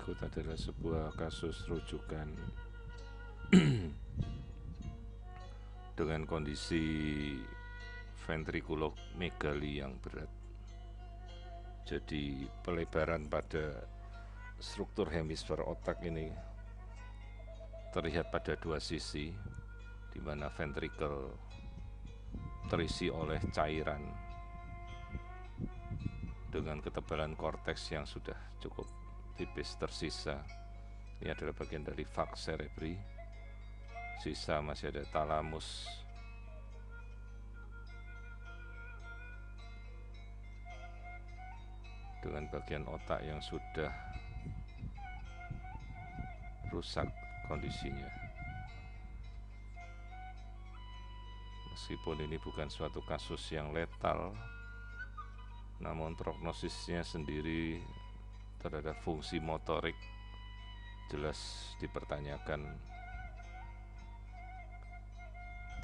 berikut adalah sebuah kasus rujukan dengan kondisi ventrikulomegali yang berat. Jadi pelebaran pada struktur hemisfer otak ini terlihat pada dua sisi, di mana ventrikel terisi oleh cairan dengan ketebalan korteks yang sudah cukup tipis tersisa. Ini adalah bagian dari vaks cerebri. Sisa masih ada talamus, dengan bagian otak yang sudah rusak kondisinya. Meskipun ini bukan suatu kasus yang letal, namun prognosisnya sendiri terhadap fungsi motorik jelas dipertanyakan,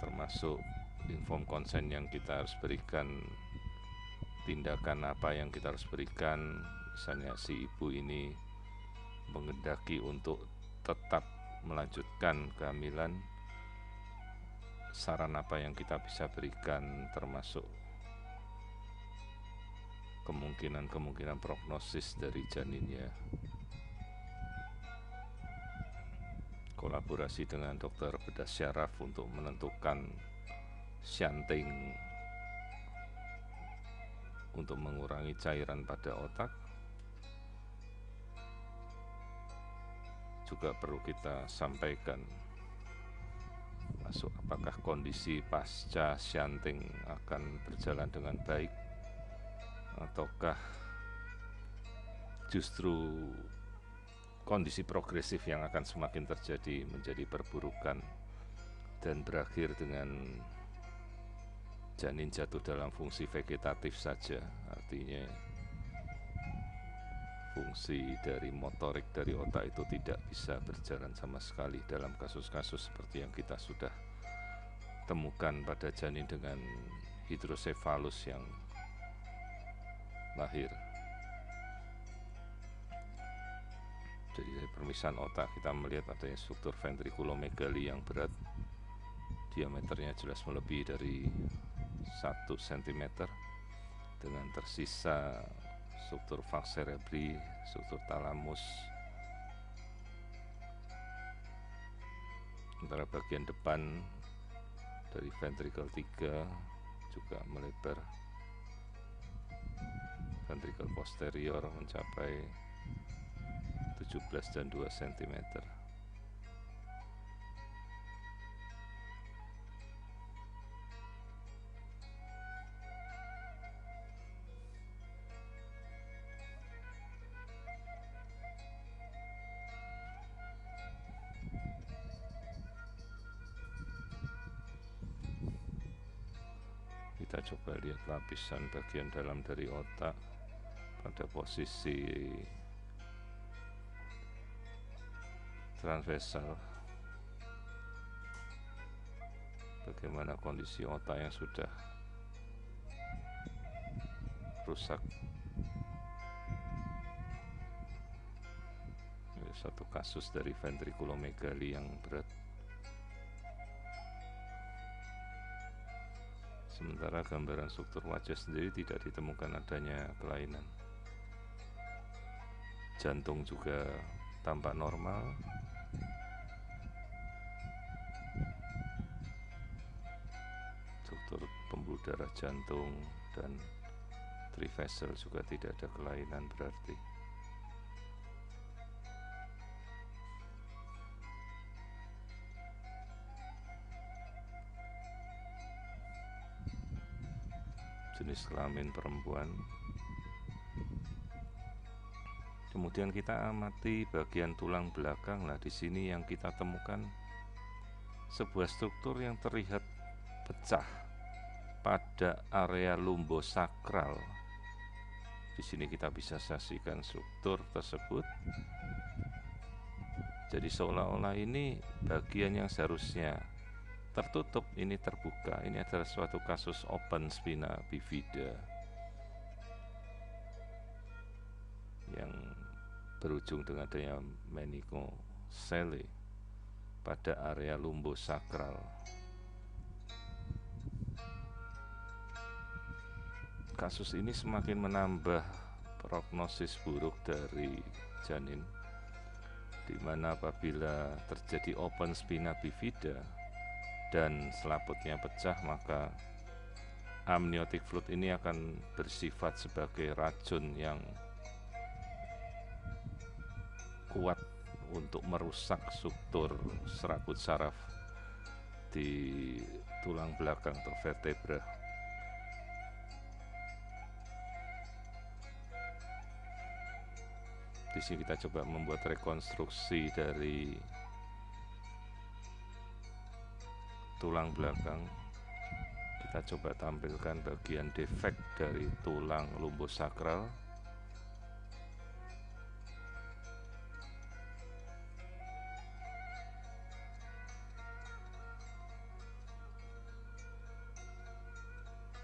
termasuk inform consent yang kita harus berikan, tindakan apa yang kita harus berikan. Misalnya si ibu ini menghendaki untuk tetap melanjutkan kehamilan, saran apa yang kita bisa berikan, termasuk kemungkinan prognosis dari janinnya. Kolaborasi dengan dokter bedah syaraf untuk menentukan shunting untuk mengurangi cairan pada otak juga perlu kita sampaikan. Masuk apakah kondisi pasca shunting akan berjalan dengan baik, ataukah justru kondisi progresif yang akan semakin terjadi menjadi perburukan dan berakhir dengan janin jatuh dalam fungsi vegetatif saja. Artinya fungsi dari motorik dari otak itu tidak bisa berjalan sama sekali dalam kasus-kasus seperti yang kita sudah temukan pada janin dengan hidrosefalus yang lahir. Jadi dari permisahan otak kita melihat adanya struktur ventrikulomegali yang berat, diameternya jelas melebihi dari 1 cm, dengan tersisa struktur vaks cerebri, struktur talamus. Antara bagian depan dari ventrikel 3 juga melebar. Ventrikel posterior mencapai 17 dan 2 cm. Kita coba lihat lapisan bagian dalam dari otak pada posisi transversal. Bagaimana kondisi otak yang sudah rusak. Ini satu kasus dari ventrikulomegali yang berat. Sementara gambaran struktur wajah sendiri tidak ditemukan adanya kelainan. Jantung juga tampak normal. Struktur pembuluh darah jantung dan trivessel juga tidak ada kelainan berarti. Jenis kelamin perempuan. Kemudian kita amati bagian tulang belakang. Nah, di sini yang kita temukan sebuah struktur yang terlihat pecah pada area lumbosakral. Di sini kita bisa saksikan struktur tersebut. Jadi seolah-olah ini bagian yang seharusnya tertutup, ini terbuka. Ini adalah suatu kasus open spina bifida yang berujung dengan adanya meningocoele pada area lumbosakral. Kasus ini semakin menambah prognosis buruk dari janin, di mana apabila terjadi open spina bifida dan selaputnya pecah, maka amniotic fluid ini akan bersifat sebagai racun yang kuat untuk merusak struktur serabut saraf di tulang belakang atau vertebra. Di sini kita coba membuat rekonstruksi dari tulang belakang. Kita coba tampilkan bagian defek dari tulang lumbosakral.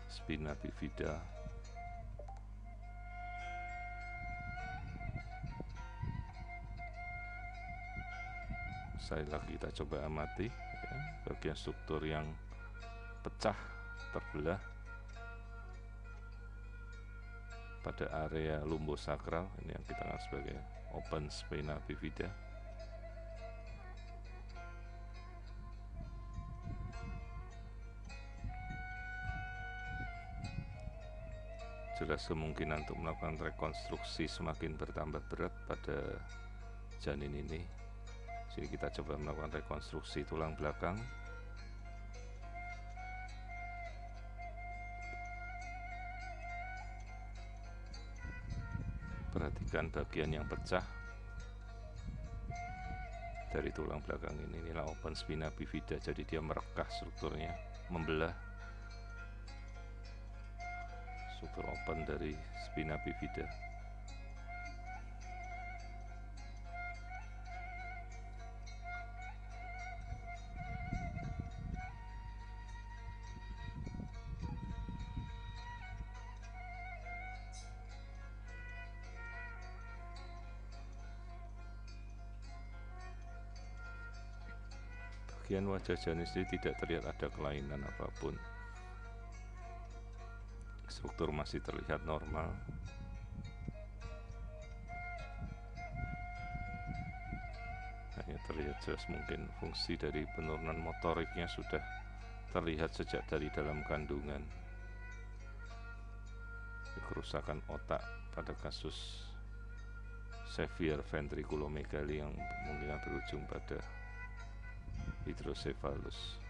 Spina bifida. Sekali lagi kita coba amati ya, bagian struktur yang pecah, terbelah pada area lumbosakral, ini yang kita kenal sebagai open spina bifida. Jelas kemungkinan untuk melakukan rekonstruksi semakin bertambah berat pada janin ini. Jadi kita coba melakukan rekonstruksi tulang belakang. Perhatikan bagian yang pecah dari tulang belakang ini. Inilah open spina bifida, jadi dia merekah strukturnya, membelah struktur open dari spina bifida. Bagian wajah janin ini tidak terlihat ada kelainan apapun. Struktur masih terlihat normal. Hanya terlihat jelas mungkin fungsi dari penurunan motoriknya sudah terlihat sejak dari dalam kandungan. Kerusakan otak pada kasus severe ventriculomegaly yang mungkin berujung pada hidrosefalus.